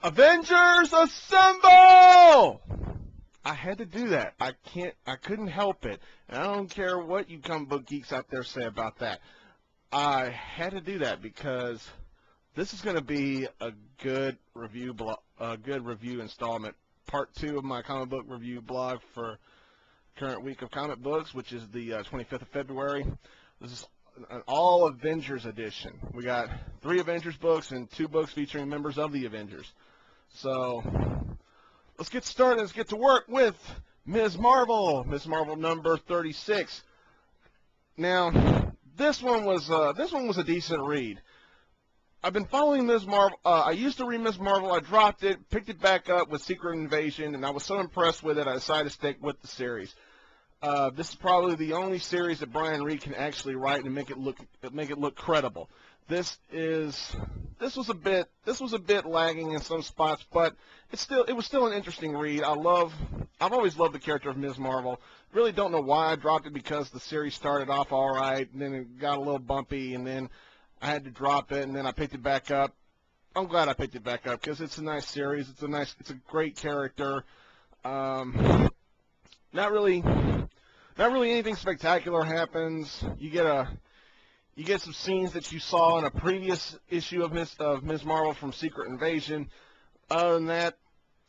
Avengers Assemble! I had to do that. I couldn't help it. And I don't care what you comic book geeks out there say about that. I had to do that because this is going to be a good review installment. Part 2 of my comic book review blog for current week of comic books, which is the 25th of February. This is an all Avengers edition. We got 3 Avengers books and 2 books featuring members of the Avengers. So let's get started. Let's get to work with Ms. Marvel. Ms. Marvel number 36. Now, this one was a decent read. I've been following Ms. Marvel. I used to read Ms. Marvel. I dropped it, picked it back up with Secret Invasion, and I was so impressed with it, I decided to stick with the series. This is probably the only series that Brian Reed can actually write and make it look credible. This was a bit lagging in some spots, but it was still an interesting read. I've always loved the character of Ms. Marvel. Really don't know why I dropped it, because the series started off all right, and then it got a little bumpy, and then I had to drop it, and then I picked it back up. I'm glad I picked it back up because it's a nice series. It's a great character. Not really anything spectacular happens. You get some scenes that you saw in a previous issue of Ms. Marvel from Secret Invasion. Other than that,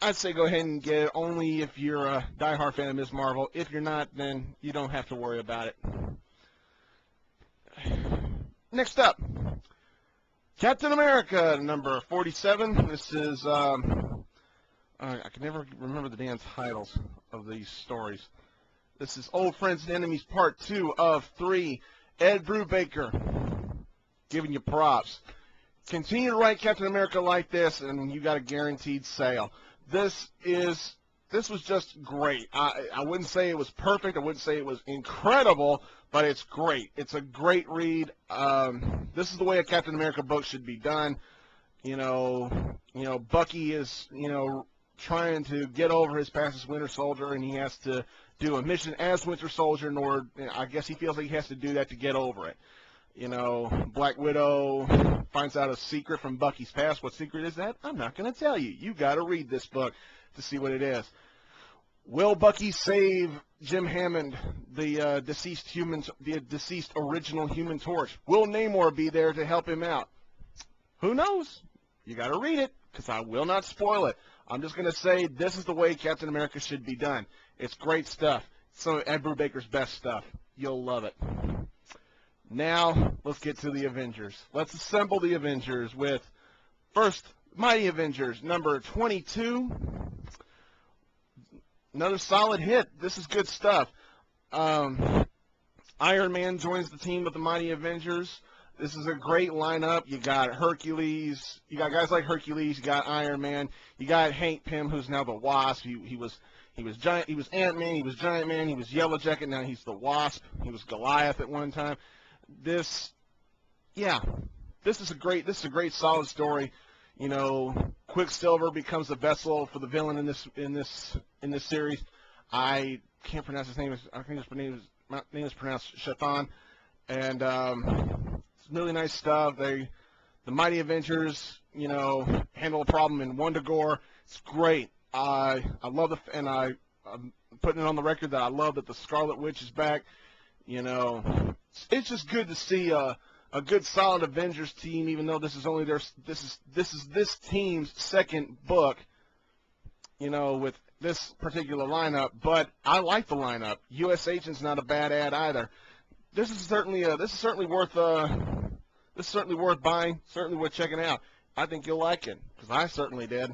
I'd say go ahead and get it only if you're a diehard fan of Ms. Marvel. If you're not, then you don't have to worry about it. Next up, Captain America number 47. This is I can never remember the damn titles of these stories. This is Old Friends and Enemies Part 2 of 3. Ed Brubaker, giving you props. Continue to write Captain America like this, and you got a guaranteed sale. This was just great. I wouldn't say it was perfect. I wouldn't say it was incredible, but it's great. It's a great read. This is the way a Captain America book should be done. You know, Bucky is, trying to get over his past as Winter Soldier, and he has to do a mission as Winter Soldier in order, I guess he feels like he has to do that to get over it. Black Widow finds out a secret from Bucky's past. What secret is that? I'm not going to tell you. You got to read this book to see what it is. Will Bucky save Jim Hammond, the deceased original Human Torch? Will Namor be there to help him out? Who knows? You got to read it, because I will not spoil it. I'm just going to say this is the way Captain America should be done. It's great stuff. Some of Ed Brubaker's best stuff. You'll love it. Now, let's get to the Avengers. Let's assemble the Avengers with, first, Mighty Avengers, number 22. Another solid hit. This is good stuff. Iron Man joins the team of the Mighty Avengers. This is a great lineup. You got Hercules. You got guys like Hercules. You got Iron Man. You got Hank Pym, who's now the Wasp. He was Giant. He was Ant-Man. He was Giant Man. He was Yellow Jacket. Now he's the Wasp. He was Goliath at one time. This is a great solid story. Quicksilver becomes the vessel for the villain in this series. I can't pronounce his name. I think his name is pronounced Shatan, and it's really nice stuff. The Mighty Avengers, handle a problem in Wundagore. It's great. I love I'm putting it on the record that I love that the Scarlet Witch is back. It's just good to see a good solid Avengers team, even though this is this team's second book, with this particular lineup. But I like the lineup. U.S. Agent's not a bad ad either. This is certainly worth buying, certainly worth checking out. I think you'll like it, because I certainly did.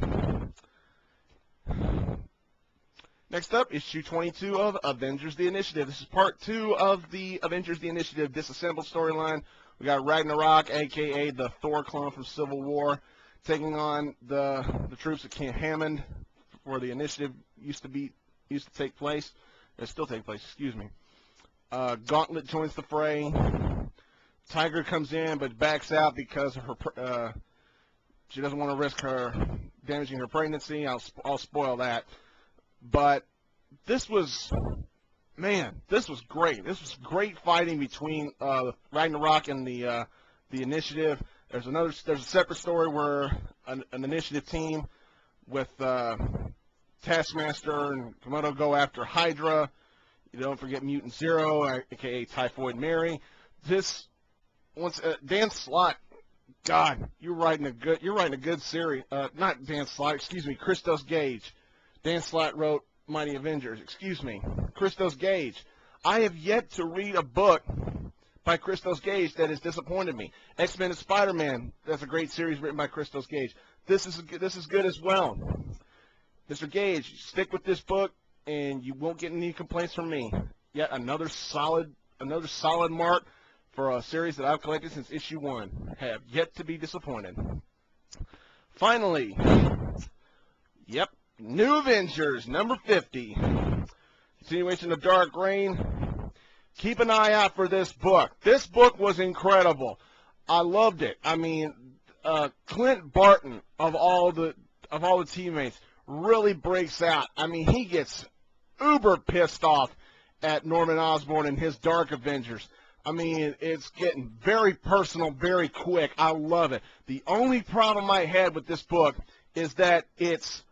Next up, issue 22 of Avengers The Initiative. This is part 2 of the Avengers The Initiative disassembled storyline. We got Ragnarok, a.k.a. the Thor clone from Civil War, taking on the troops at Camp Hammond, where the Initiative used to take place. It still take place, excuse me. Gauntlet joins the fray. Tiger comes in, but backs out because of her. She doesn't want to risk her damaging her pregnancy. I'll spoil that. But this was great. This was great fighting between Ragnarok and the Initiative. There's a separate story where an Initiative team with Taskmaster and Komodo go after Hydra. You don't forget Mutant Zero, aka Typhoid Mary. Dan Slott. God, you're writing a good series. Not Dan Slott, excuse me, Christos Gage. Dan Slott wrote Mighty Avengers. Excuse me, Christos Gage. I have yet to read a book by Christos Gage that has disappointed me. X-Men and Spider-Man. That's a great series written by Christos Gage. This is good as well. Mr. Gage, stick with this book, and you won't get any complaints from me. Yet another solid mark for a series that I've collected since issue 1. Have yet to be disappointed. Finally, yep, New Avengers, number 50. Continuation of Dark Reign. Keep an eye out for this book. This book was incredible. I loved it. I mean, Clint Barton of all the teammates really breaks out. I mean, he gets uber pissed off at Norman Osborn and his Dark Avengers. I mean, it's getting very personal very quick. I love it. The only problem I had with this book is that it's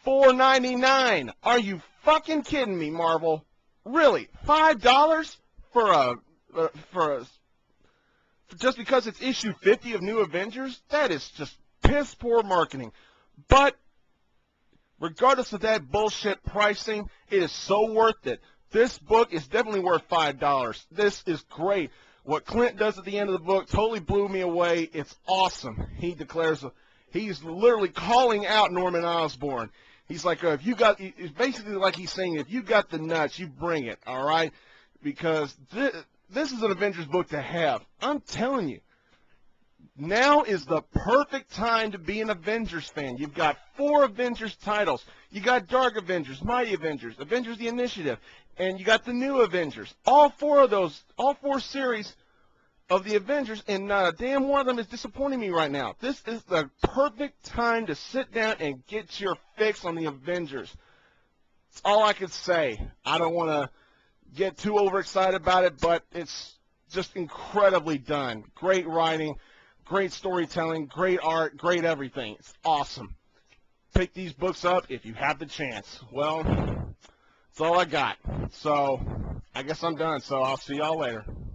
$4.99. Are you fucking kidding me, Marvel? Really? $5 for just because it's issue 50 of New Avengers? That is just piss poor marketing. But regardless of that bullshit pricing, it is so worth it. This book is definitely worth $5. This is great. What Clint does at the end of the book totally blew me away. It's awesome. He declares, he's literally calling out Norman Osborn. He's like, it's basically like he's saying, if you got the nuts, you bring it, all right? Because this is an Avengers book to have. I'm telling you. Now is the perfect time to be an Avengers fan. You've got 4 Avengers titles. You got Dark Avengers, Mighty Avengers, Avengers The Initiative, and you got the New Avengers. All 4 series of the Avengers, and not a damn one of them is disappointing me right now. This is the perfect time to sit down and get your fix on the Avengers. That's all I can say. I don't want to get too overexcited about it, but it's just incredibly done. Great writing. Great storytelling, great art, great everything. It's awesome. Pick these books up if you have the chance. Well, that's all I got. So, I guess I'm done. So, I'll see y'all later.